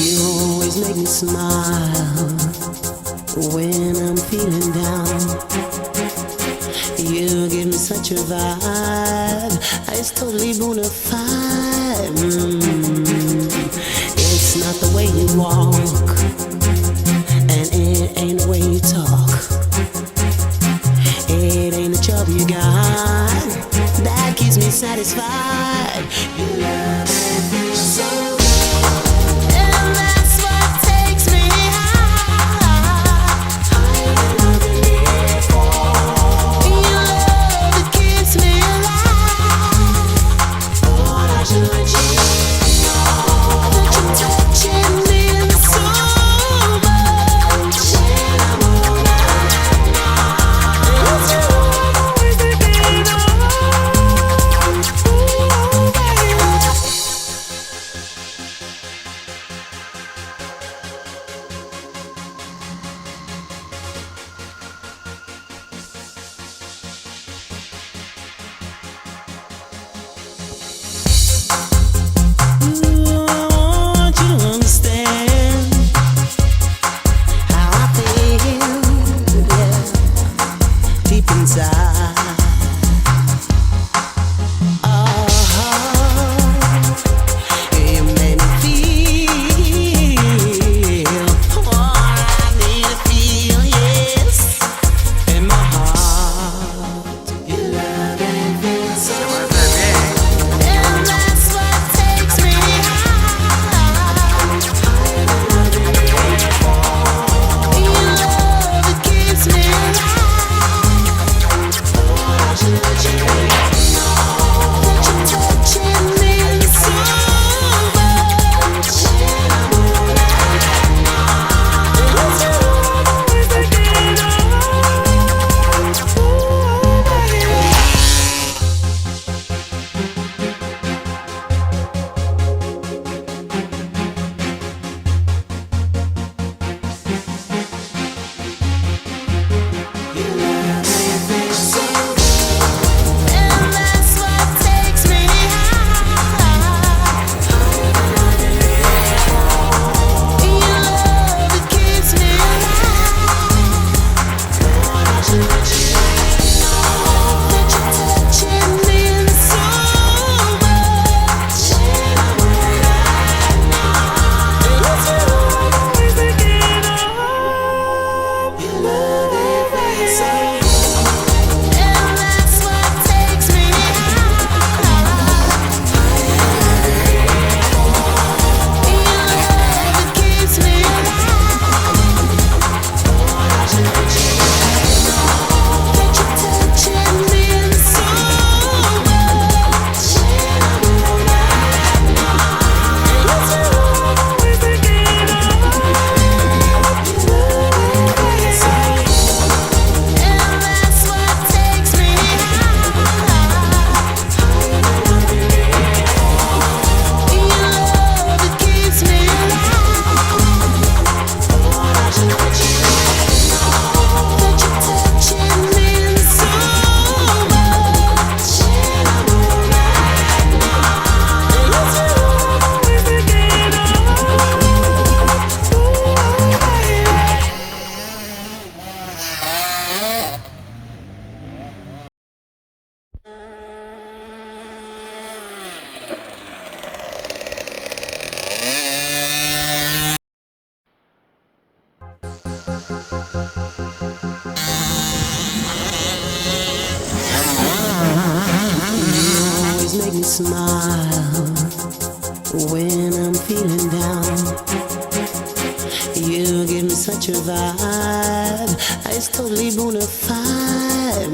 You always make me smile when I'm feeling down. You give me such a vibe, it's totally bona fide. It's not the way you walk, and it ain't the way you talk. It ain't the job you got that keeps me satisfied. You love me so good, and that's what takes me high. Higher than I've been before. Your love, it keeps me alive. Thought I should let you know that you're touching me so much. When I'm all right now, it's you I'm always thinking of. Ooh, baby. Ooh, I want you to understand how I feel, yeah, deep inside. You made me feel what I need to feel, yes, in my heart. Your love and feel so good, and that's what takes me high. Higher than I've been before. Your love, it keeps me alive. Thought I should let you know that you're touching me so much. When I'm all right now, it's you I'm always thinking of. Ooh, baby. You love me so good, and that's what takes me high. Higher than I've been before. Your love, it keeps me alive. Thought I should let you know that you're touching me so much. When I'm all right now, it's you I'm always thinking of. Your love is so good, and that's what takes me high. Your love, it keeps me alive. Thought I should let you know that you're touching me so much. When I'm all right now, it's you I'm always thinking of. Your love is so good, and that's what takes me high. Higher than I've been before. Your love, it keeps me alive. Thought I should let you know that you're touching me so much. When I'm all right now, it's you I'm always thinking of. Ooh, baby. Always make me smile when I'm feeling down. You give me such a vibe, it's totally bona fide.